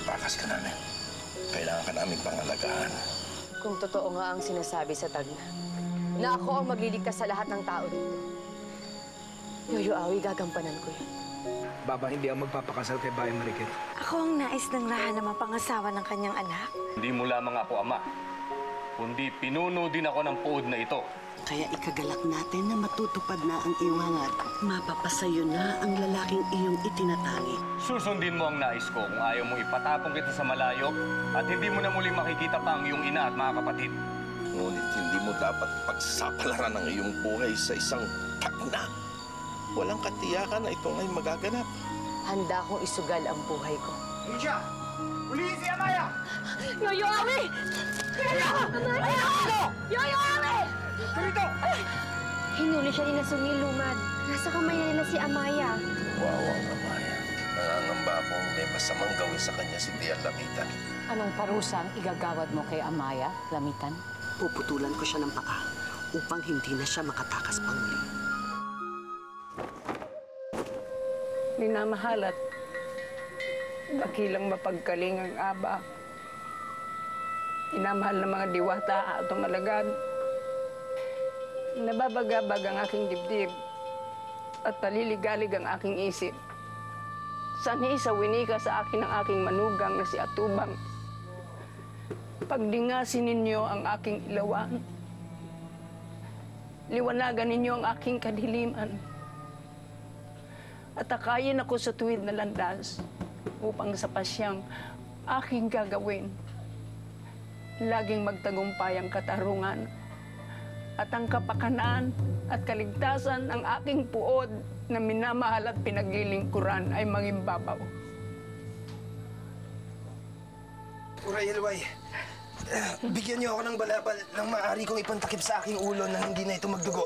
takas ka namin. Kailangan ka namin pangalagaan. Kung totoo nga ang sinasabi sa Tagna, na ako ang magliligtas sa lahat ng tao dito, Yoyo Awi, gagampanan ko yan. Baba, hindi ang magpapakasal kay Bayang Marikit. Ako ang nais ng Raha na mapangasawa ng kanyang anak. Hindi mo lamang ako ama, kundi pinuno din ako ng puod na ito. Kaya ikagalak natin na matutupad na ang iyong hangad. Mapapasayo na ang lalaking iyong itinatangi. Susundin mo ang nais ko kung ayaw mo ipatapong kita sa malayo at hindi mo na muling makikita pa ang iyong ina at mga kapatid. Ngunit hindi mo dapat pagsapalaran ang iyong buhay sa isang Tagna. Walang katiyakan na ito ay magaganap. Handa akong isugal ang buhay ko. Nisha! Ulihin si Amaya! Yoyo Awi! Yoyo Awi! Dito! Hinuli siya ni Nasungil Lumad. Nasa kamay nila si Amaya. Wawang Amaya. Nangangamba akong may masamang gawin sa kanya si Tia Lamitan. Anong parusang igagawad mo kay Amaya, Lamitan? Puputulan ko siya ng paa upang hindi na siya makatakas pang muli. Minamahal at dakilang mapagkaling ang aba. Minamahal ng mga diwata at ang alagad. Nababagabag ang aking dibdib at paliligalig ang aking isip. Sanhi sa winika sa akin ang aking manugang na si Atubang. Pagdingasin ninyo ang aking ilawan. Liwanagan ninyo ang aking kadiliman. At akayin ako sa tuwid na landas upang sa pasyang aking gagawin. Laging magtagumpay ang katarungan at ang kapakanan at kaligtasan ng aking puod na minamahal at pinaglilingkuran ay mangimbabaw. Uray, Elway. Bigyan niyo ako ng balabal ng maaari kong ipantakip sa aking ulo na hindi na ito magdugo.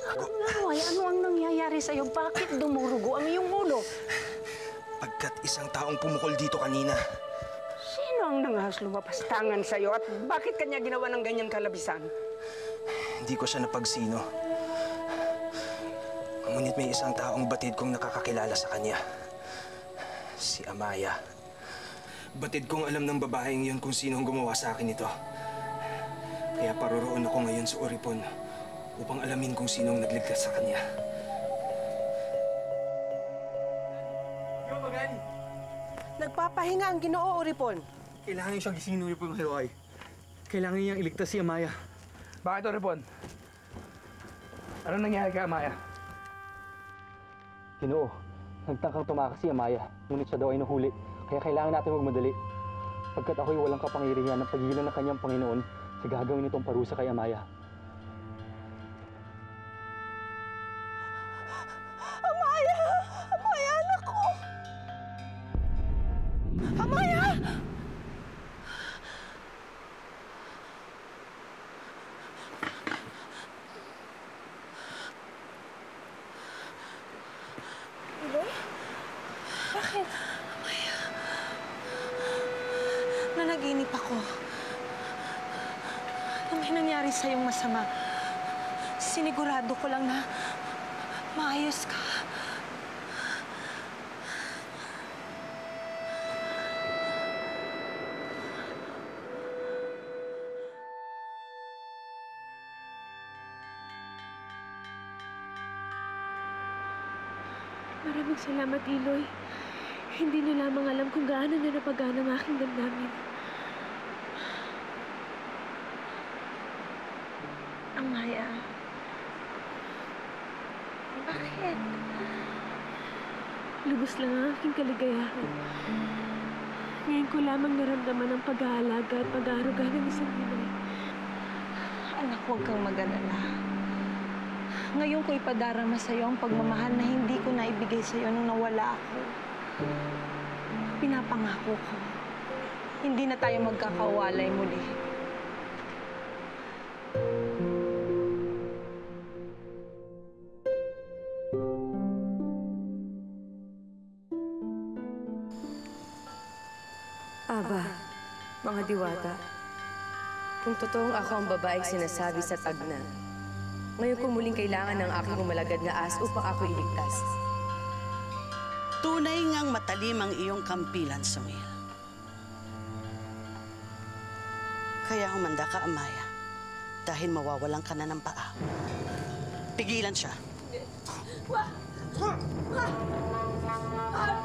Ay, ano ang nangyayari sa'yo? Bakit dumurugo ang iyong ulo? Pagkat isang taong pumukol dito kanina. Sino ang nangahas lumapastangan sa'yo at bakit kanya ginawa ng ganyan kalabisan? Hindi ko siya napagsino. Ngunit may isang taong batid kong nakakakilala sa kanya. Si Amaya. Batid kong alam ng babaeng yun kung sino ang gumawa sa akin ito. Kaya paroroon ako ngayon sa Oripon upang alamin kung sino ang nagligtas sa kanya. Nagpapahinga ang Ginoo, Oripon. Kailangan niyo siyang gisingin, Oripon, Helway. Kailangan niyang iligtas si Amaya. Bakit, Oripon? Ano nangyari kay Amaya? Ginoo, nagtangkang tumakas si Amaya, ngunit siya daw ay nahuli. Kaya kailangan natin magmadali. Pagkat ako'y walang kapangyarihan ng pagilan ng kanyang Panginoon sa gagawin nitong parusa kay Amaya. Amaya! Amaya, anak ko! Amaya! Iloy? Bakit? Nanaginip ako. Nang may nangyari sa'yong masama, sinigurado ko lang na maayos ka. Maraming salamat, Iloy. Hindi niyo lamang alam kung gaano na napagana ang aking damdamin. Amaya. Bakit? Lubos lang ang aking kaligayahan. Ngayon ko lamang naramdaman ang pag-aalaga at pag-aaruga ng isang Pinoy. Anak, huwag kang mag-alala. Ngayon ko ipadarama sa'yo ang pagmamahal na hindi ko naibigay sa'yo nung nawala ako. Pinapangako ko, hindi na tayo magkakawalay muli. Aba, mga diwata, kung totoong ako ang babaeng sinasabi sa Tagna, ngayon ko muling kailangan ng aking umalagad na as upang ako iligtas. Tunay ngang matalim ang iyong kampilan, Sungil. Kaya humanda ka, Amaya. Dahil mawawalan ka na ng paa. Pigilan siya.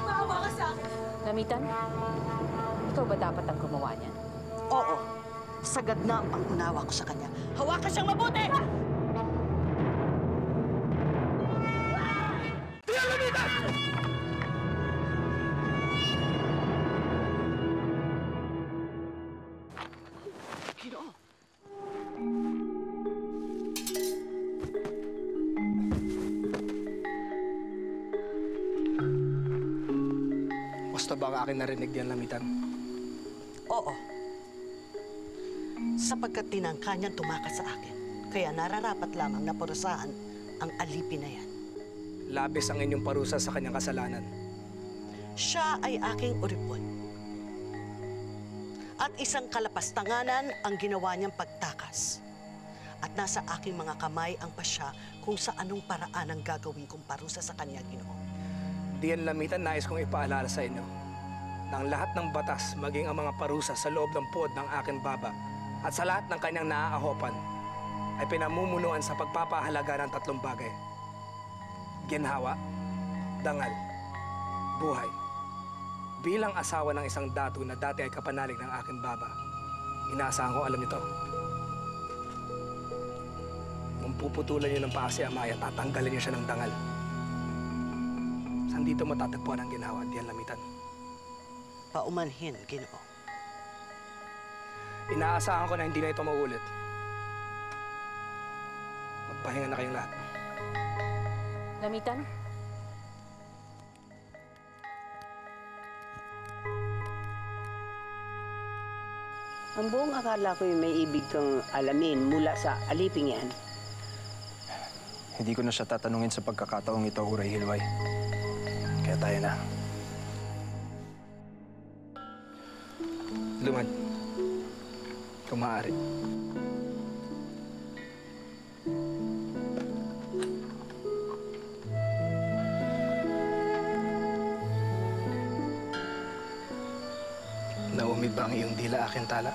Maawa ka sa akin. Lamitan, ikaw ba dapat ang gumawa niyan? Oo. Sagad na ang pangunawa ko sa kanya. Hawakan siyang mabuti! Ginoo! Basta ba ang akin narinig diyan, Lamitan? Oo. Sapagkat tinangka niyang tumakas sa akin. Kaya nararapat lamang na parusahan ang alipin na yan. Labis ang inyong parusa sa kanyang kasalanan. Siya ay aking uripon. At isang kalapastanganan ang ginawa niyang pagtakas. At nasa aking mga kamay ang pasya kung sa anong paraan ang gagawin kong parusa sa kanya, Ginoo. Diyan, Lamitan, nais kong ipaalala sa inyo na ang lahat ng batas, maging ang mga parusa sa loob ng puod ng aking baba at sa lahat ng kanyang naaahopan ay pinamumunuan sa pagpapahalaga ng tatlong bagay. Ginhawa, dangal, buhay. Bilang asawa ng isang datu na dati ay kapanalig ng aking baba, inaasahan ko alam nito. Kung puputulan niyo ng paa si Amaya, tatanggalin niyo siya ng dangal. Saan dito matatagpuan ang ginhawa, diyan, Lamitan? Paumanhin, Ginoo. Inaasahan ko na hindi na ito maulit. Magpahinga na kayong lahat. Lamitan? Ang buong akala ko'y may ibig kang alamin mula sa aliping yan. Hindi ko na siya tatanungin sa pagkakataong ito, Uray Hilway. Kaya tayo na. Lumad. Kung maaari. Naumid ba ang iyong dila, aking tala?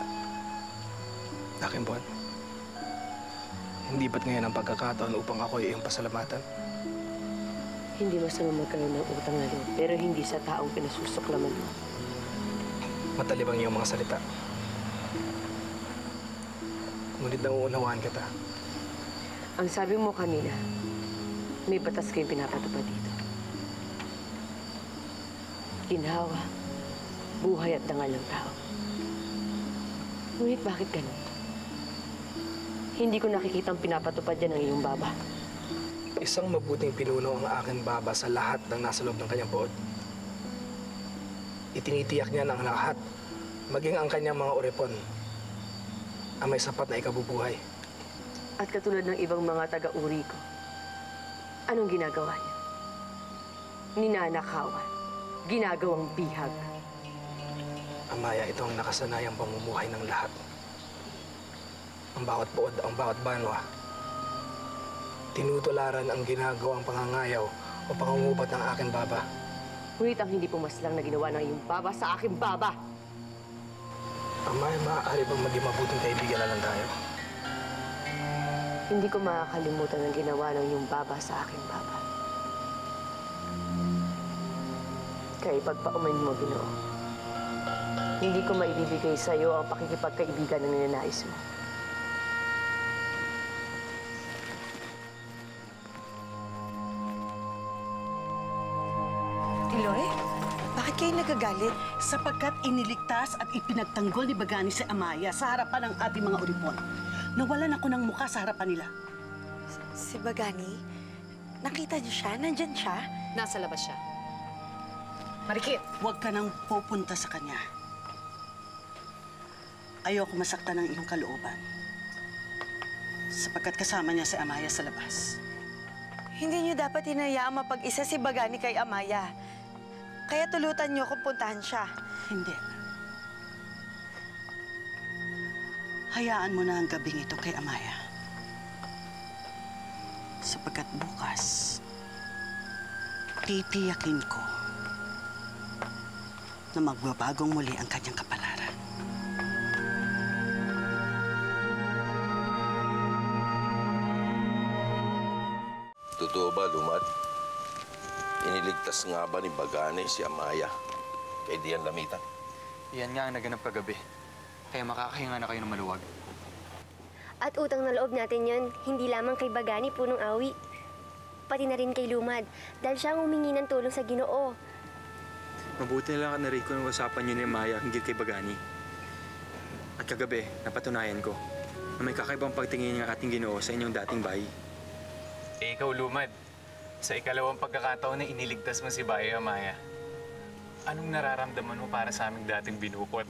Aking buwan? Hindi ba't ngayon ang pagkakataon upang ako ay iyong pasalamatan? Hindi masama magkaroon ng utang na loob, pero hindi sa taong pinasusuklaman mo. Matalibang iyong mga salita. Ngunit nauunawaan kita. Ang sabi mo kanina, may batas kayong pinapatupad dito. Ginhawa, buhay at dangal ng tao. Ngunit bakit ganun? Hindi ko nakikitang pinapatupad yan ng iyong baba. Isang mabuting pinuno ang aking baba sa lahat ng nasa loob ng kanyang pood. Itinitiyak niya ng lahat, maging ang kanyang mga oripon, ang may sapat na ikabubuhay. At katulad ng ibang mga taga-uri ko, anong ginagawa niya? Ninanakawan, ginagawang bihag. Amaya, ito ang nakasanayang pamumuhay ng lahat. Ang bawat pood, ang bawat banwa, tinutularan ang ginagawang pangangayaw o pangungubat ng aking baba. Ngunit ang hindi pumaslang na ginawa ng iyong baba sa aking baba. Amaya, maaari bang maging mabuting kaibigan na lang tayo? Hindi ko makakalimutan ang ginawa ng iyong baba sa aking baba. Kaya ipagpaumain mo, Ginoo. Hindi ko maibibigay sa iyo ang pakikipagkaibigan ng ninanais mo. Tiloy, bakit kayo nagagalit? Sapagkat iniligtas at ipinagtanggol ni Bagani si Amaya sa harapan ng ating mga uripon. Nawalan ako ng mukha sa harapan nila. Si Bagani? Nakita niyo siya? Nandyan siya? Nasa labas siya. Marikit! Huwag ka nang pupunta sa kanya. Ayoko masaktan ng iyong kalooban. Sapagkat kasama niya si Amaya sa labas. Hindi niyo dapat hinayaang mapag-isa si Bagani kay Amaya. Kaya tulutan niyo kung puntahan siya. Hindi. Hayaan mo na ang gabing ito kay Amaya. Sapagkat bukas, titiyakin ko na magbabagong muli ang kanyang kapalaran. Totoo ba, Lumad? Iniligtas nga ba ni Bagani si Amaya kay Dian Lamitan? Yan nga ang naganap kagabi. Kaya makakahinga na kayo ng maluwag. At utang na loob natin yon, hindi lamang kay Bagani, punong awi. Pati na rin kay Lumad, dahil siya ang humingi ng tulong sa Ginoo. Mabuti na lang at narinig ko ng usapan niyo ni Maya hinggil kay Bagani. At kagabi, napatunayan ko na may kakaibang pagtingin ng ating Ginoo sa inyong dating bayi. Eh, ikaw, Lumad. Sa ikalawang pagkakataon na iniligtas mo si Bayo, Amaya, anong nararamdaman mo para sa aming dating binukod?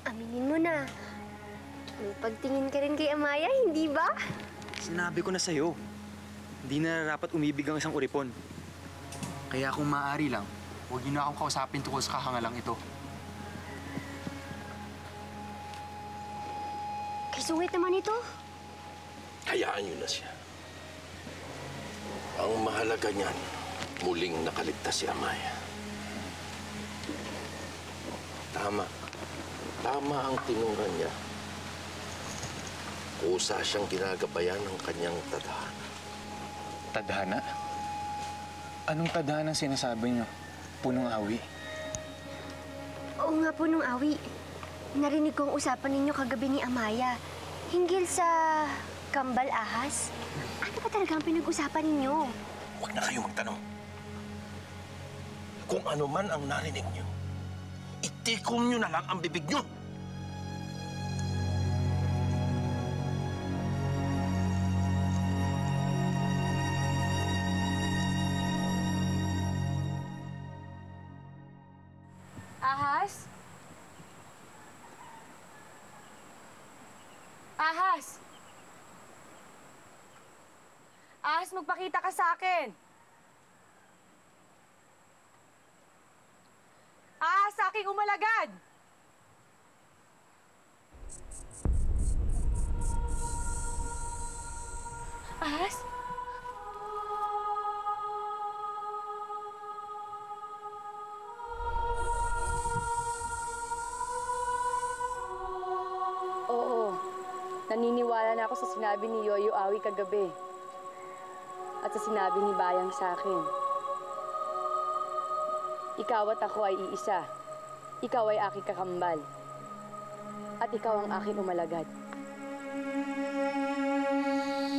Aminin mo na. May pagtingin ka rin kay Amaya, hindi ba? Sinabi ko na sa'yo, hindi na dapat umibig ang isang uripon. Kaya kung maaari lang, huwag niyo na akong kausapin tungkol sa kahangalang ito. Kay sungit naman ito. Hayaan niyo na siya. Ang mahalaga niyan, muling nakaligtas si Amaya. Tama. Tama ang tinungan niya. Kusa siyang ginagabayan ng kanyang tadhana. Tadhana? Anong tadhana sinasabi niyo, punong awi? Oo nga, punong awi. Narinig ko ang usapan ninyo kagabi ni Amaya. Hinggil sa kambal ahas. Ano ba talaga ang pinag-usapan ninyo? Huwag na kayo magtanong. Kung ano man ang narinig niyo, itikom niyo na lang ang bibig niyo. Ahas? Ahas! Ahas, magpakita ka sa akin! Ahas, sa aking umalagad! Ahas? Oo. Naniniwala na ako sa sinabi ni Yoyo Awi kagabi. At sa sinabi ni Bayang sa akin. Ikaw at ako ay iisa. Ikaw ay aking kakambal. At ikaw ang aking umalagad.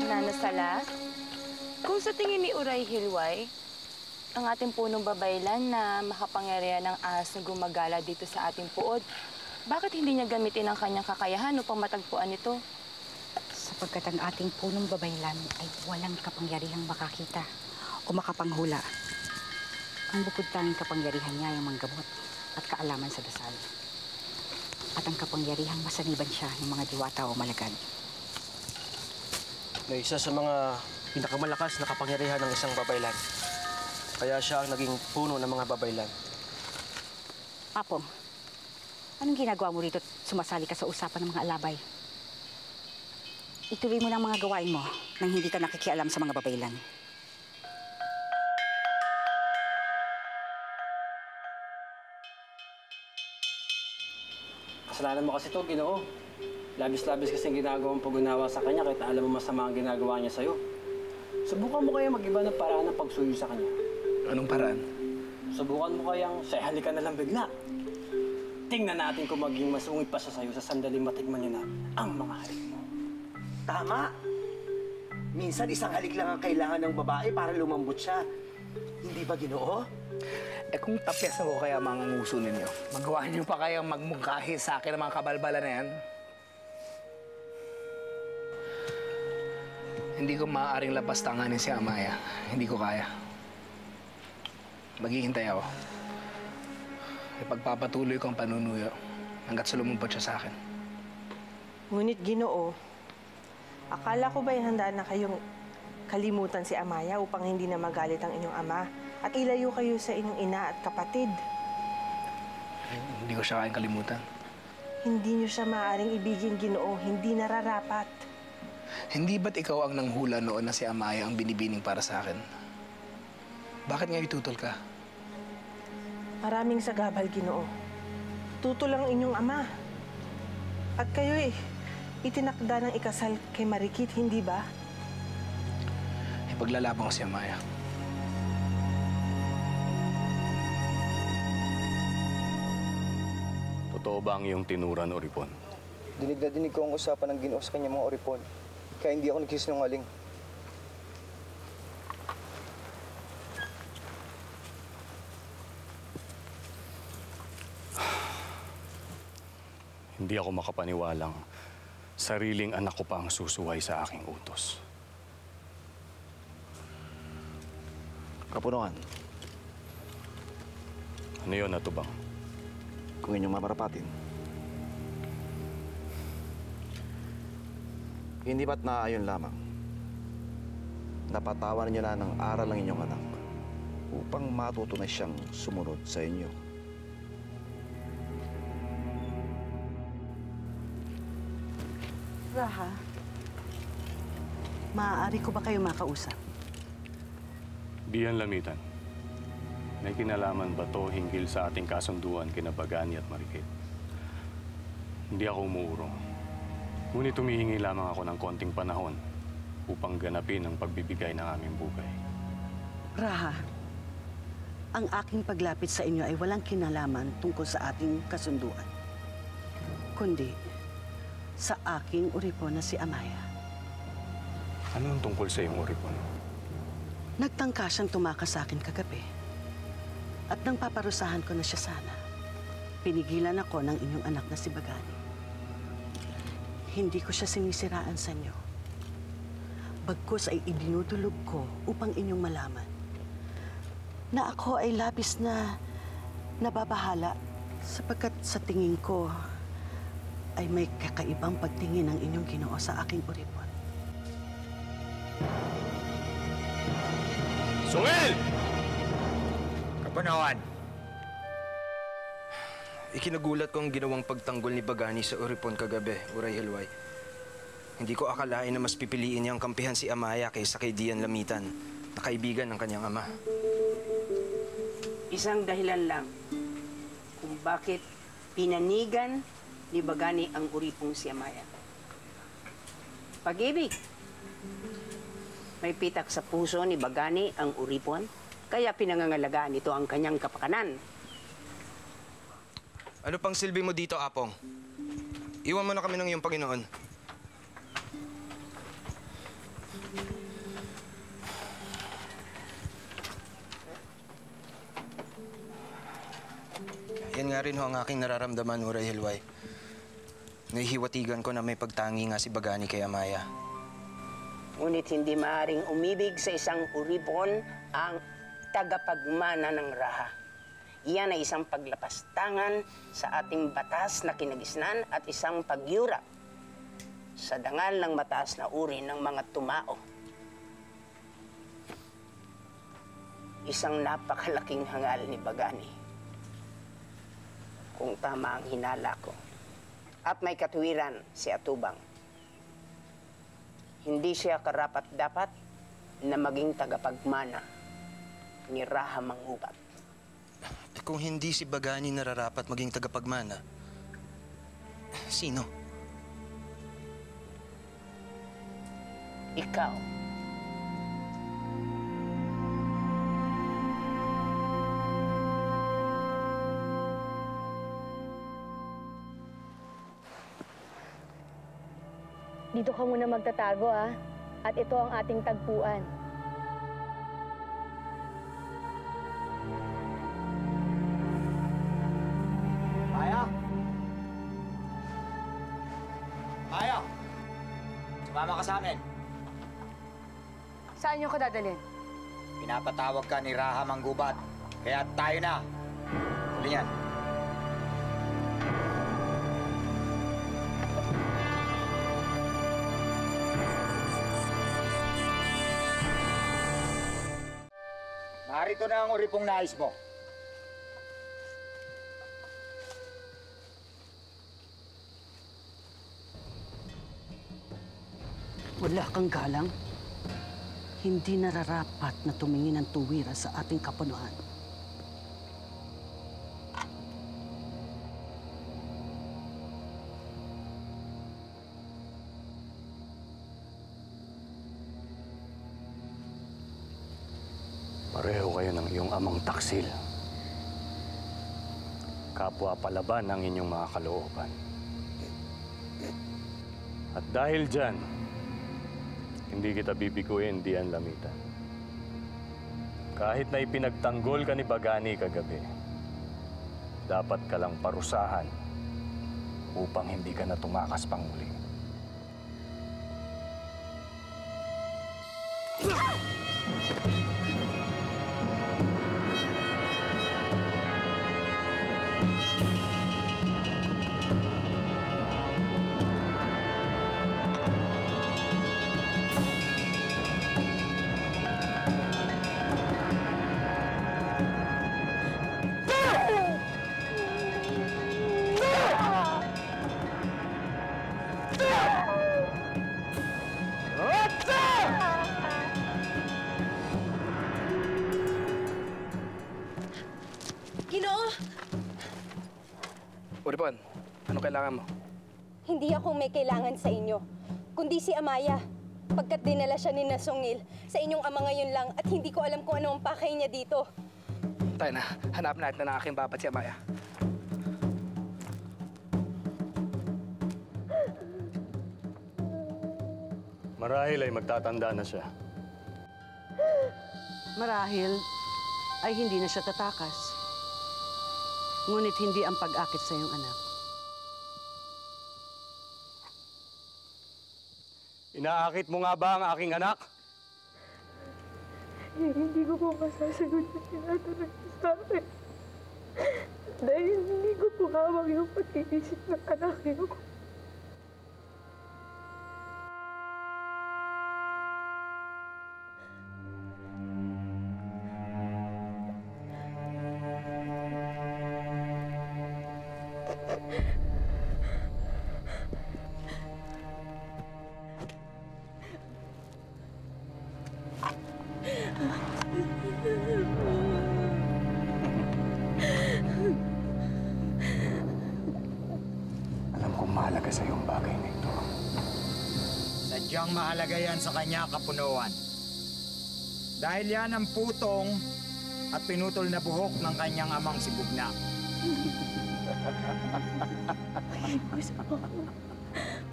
Nanasala, kung sa tingin ni Uray Hilway, ang ating punong babaylan na makapangyarihan ng ahas na gumagala dito sa ating puod, bakit hindi niya gamitin ang kanyang kakayahan upang matagpuan ito? Sapagkat ang ating punong babaylan ay walang kapangyarihang makakita o makapanghula. Ang bukod tanging kapangyarihan niya ay manggamot at kaalaman sa dasal. At ang kapangyarihang masaniban siya ng mga diwata o malagad. Na isa sa mga pinakamalakas na kapangyarihan ng isang babaylan. Kaya siya ang naging puno ng mga babaylan. Apong, anong ginagawa mo rito at sumasali ka sa usapan ng mga alabay? Ituloy mo ng mga gawain mo nang hindi ka nakikialam sa mga babaylan. Kasalanan mo kasi ito, Ginoo. Labis-labis kasi ginagawang pag-unawa sa kanya kahit alam mo masama ang ginagawa niya sa'yo. Subukan mo kaya mag-iba ng paraan ng pagsuyo sa kanya. Anong paraan? Subukan mo kayang halika na lang bigla. Tingnan natin kung maging masungit pa siya sa'yo sa sandaling matigman niya na ang mga halik mo. Tama. Minsan isang halik lang ang kailangan ng babae para lumambot siya. Hindi ba, Ginoo? Eh kung tapyasan ko kaya mga nguso ninyo, magawa niyo pa kayang magmungkahi sa akin ng mga kabalbala na yan? Hindi ko maaaring lapastanganin si Amaya. Hindi ko kaya. Maghihintay ako. Ipagpapatuloy ko ang panunuyo hanggat sa lumumpot siya sa akin. Ngunit, Ginoo, akala ko ba'y handa na kayong kalimutan si Amaya upang hindi na magalit ang inyong ama at ilayo kayo sa inyong ina at kapatid? Hindi ko siya kayang kalimutan. Hindi niyo siya maaaring ibigin, Ginoo. Hindi nararapat. Hindi ba't ikaw ang nanghula noon na si Amaya ang binibining para sa akin? Bakit nga itutol ka? Maraming sagabal, Ginoo. Tutol ang inyong ama. At kayo'y itinakda ng ikasal kay Marikit, hindi ba? ipaglalabang ko si Amaya. Totoo ba ang iyong tinuran, Oripon? Dinig na dinig ko ang usapan ng Ginoo sa kanya mga Oripon. Kaya hindi ako nagsisinungaling. Hindi ako makapaniwalang sariling anak ko pa ang susuway sa aking utos. Kapunuan, Ano yun, Atubang? kung inyong mamarapatin. Hindi ba't naayon lamang? Napatawan niyo na ng aral ang inyong anak upang matuto na siyang sumunod sa inyo. Raha, maaari ko ba kayo makausap? Biyan Lamitan, may kinalaman ba to hinggil sa ating kasunduan kina Bagani at Marikit? Hindi ako umuurong. Ngunit humihingi lamang ako ng konting panahon upang ganapin ang pagbibigay ng aming bugay. Raha, ang aking paglapit sa inyo ay walang kinalaman tungkol sa ating kasunduan, kundi sa aking uripon na si Amaya. Ano ang tungkol sa iyong Oripon? Nagtangka siyang tumakas sa akin kagabi. At nang paparusahan ko na siya sana, pinigilan ako ng inyong anak na si Bagani. Hindi ko siya sinisiraan sa inyo. Bagkus ay idinudulog ko upang inyong malaman na ako ay labis na nababahala sapagkat sa tingin ko ay may kakaibang pagtingin ng inyong Ginoo sa aking uripon. Sungil! Kapunawan! Ikinagulat ko ang ginawang pagtanggol ni Bagani sa uripon kagabi, Uray Hilway. Hindi ko akalain na mas pipiliin niyang kampihan si Amaya kaysa kay Dian Lamitan, na kaibigan ng kanyang ama. Isang dahilan lang kung bakit pinanigan ni Bagani ang uripong si Amaya. Pag-ibig. May pitak sa puso ni Bagani ang uripon, kaya pinangangalagaan nito ang kanyang kapakanan. Ano pang silbi mo dito, Apong? Iwan mo na kami ng iyong Panginoon. Yan nga rin ho ang aking nararamdaman, Uray Hilway. Nahihiwatigan ko na may pagtangi nga si Bagani kay Amaya. Ngunit hindi maaring umibig sa isang uripon ang tagapagmana ng raha. Iyan ay isang paglapastangan sa ating batas na kinagisnan at isang pagyura sa dangal ng mataas na uri ng mga tumao. Isang napakalaking hangal ni Bagani, kung tama ang hinala ko. At may katuwiran si Atubang. Hindi siya karapat-dapat na maging tagapagmana ni Raha Mangubat. Kung hindi si Bagani nararapat maging tagapagmana, sino? Ikaw. Dito ka muna magtatago, ah. At ito ang ating tagpuan. Maya! Maya! Sumama ka sa amin. Saan niyo ko dadalhin? Pinapatawag ka ni Raha Manggubat. Kaya tayo na. Huli yan. Narito na ang uripong nais mo. Wala kang galang. Hindi nararapat na tumingin ng tuwira sa ating kapunuan. Pareho kayo ng iyong amang taksil. Kapwa palaban ang inyong mga kalooban. At dahil dyan, hindi kita bibiguin, Dian Lamitan. Kahit na ipinagtanggol ka ni Bagani kagabi, dapat ka lang parusahan upang hindi ka na tumakas pang muli. Ginoo! Uripon, ano kailangan mo? Hindi ako may kailangan sa inyo, kundi si Amaya. Pagkat dinala siya ni Nasungil sa inyong ama ngayon lang at hindi ko alam kung ano ang pakay niya dito. Tayo na, hanapin natin na ng aking babat si Amaya. Marahil ay magtatanda na siya. Marahil ay hindi na siya tatakas. Ngunit hindi ang pag-akit sa iyong anak. Inaakit mo nga ba ang aking anak? Hindi ko po masasagot yung tinatanong niyo sa akin. Dahil hindi ko po hawak yung pag-iisip ng anak niyo. Alam kong mahalaga sa iyong bagay na ito. Sadyang mahalaga yan sa kanya, Kapunuan. Dahil yan ang putong at pinutol na buhok ng kanyang amang si Bugna. Gusto ko.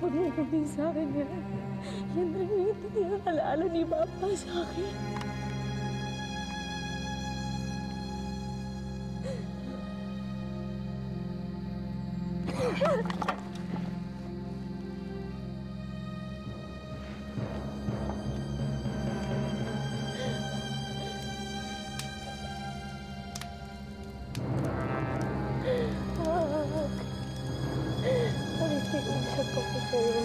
Huwag mo gawin sa akin yan. Yan rin yung titiyang alaala ni Papa sa akin. Nakikiusap ako sa'yo.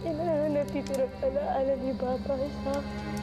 Yan ang natitirang alaala ni Papa sa akin.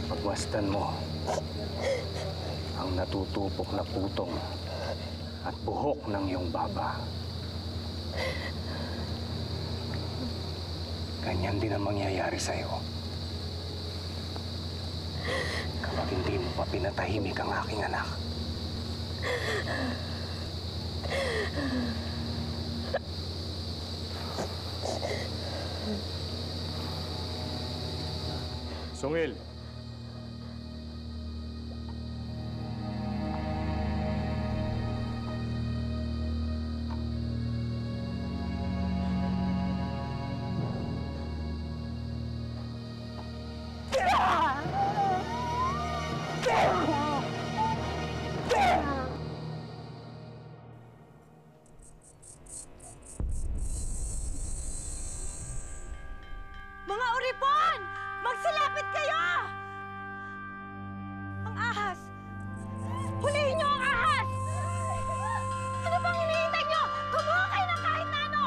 Pagmasdan mo ang natutupok na putong at buhok ng iyong baba. Ganyan din ang mangyayari sa'yo. Kapag hindi mo pa pinatahimik ang aking anak. Sungil! Mga uripon! Magsilapit kayo! Ang ahas! Hulihin niyo ang ahas! Ano bang hinihintay niyo? Kumuha kayo ng kahit na ano!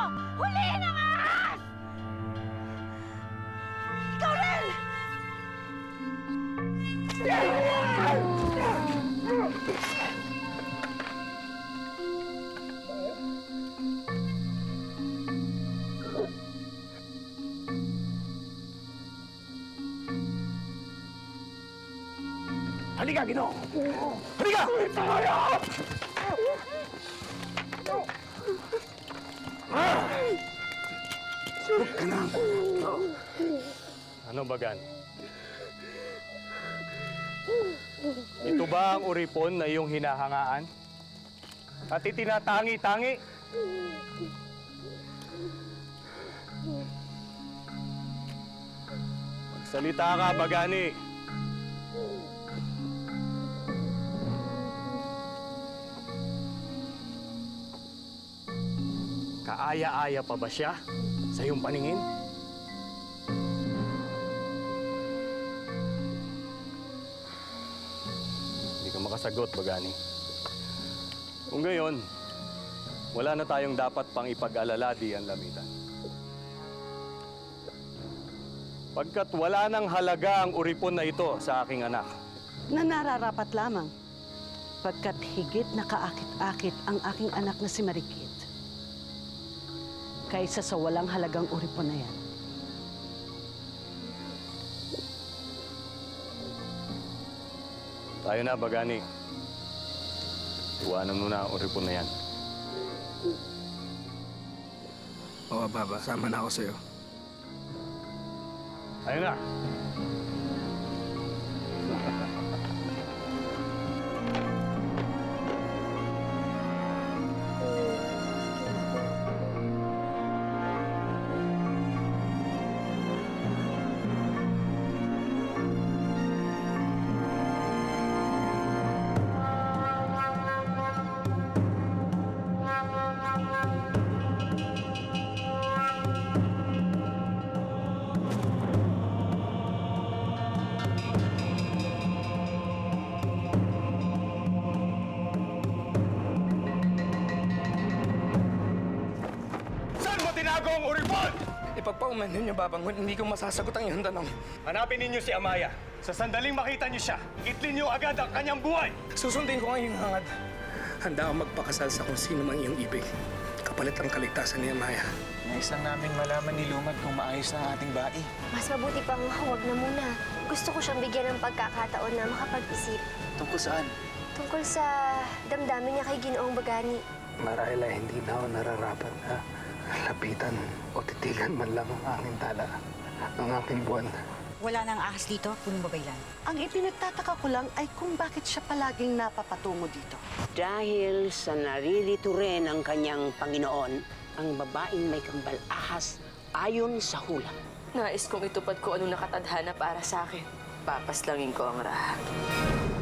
Halika, Ginoo! Halika! Amaya! Huwag ka na. Ano, Bagani? Ito ba ang uripon na iyong hinahangaan? At itinatangi-tangi? Magsalita ka, Bagani. Kaaya-aya pa ba siya sa iyong paningin? Hindi ka makasagot, Bagani. Kung gayon, wala na tayong dapat pang ipag-alala diyan, Lamitan. Pagkat wala nang halaga ang uripon na ito sa aking anak. Na nararapat lamang, pagkat higit na kaakit-akit ang aking anak na si Marikit kaysa sa walang halagang uripon na yan. Tayo na, Bagani. Iwanan mo na ang uripon na yan. Oo, Baba. Sama na ako sa'yo. Tayo na. Tinago ang uripon! Ipagpauman ninyo, Babangon, hindi ko masasagot ang iyong tanong. Hanapin ninyo si Amaya. Sa sandaling makita niyo siya, itlin niyo agad ang kanyang buhay. Susundin ko ang iyong hangad. Handa akong magpakasal sa kung sino mang iyong ibig. Kapalit ang kaligtasan ni Amaya. Nais lang namin malaman ni Lumad kung maayos na ang ating bae. Mas mabuti pang huwag na muna. Gusto ko siyang bigyan ng pagkakataon na makapag-isip. Tungkol saan? Tungkol sa damdamin niya kay Ginoong Bagani. Marahil ay hindi na ako nararapat na lapitan o titigan man lang ang aking tala, ang aking buwan. Wala nang ahas dito, punong babaylan. Ang ipinagtataka ko lang ay kung bakit siya palaging napapatungo dito. Dahil sa naririto rin ang kanyang Panginoon, ang babaeng may kambal ahas ayon sa hula. Nais kong itupad ko anong nakatadhana para sa akin. Papaslangin ko ang Raha.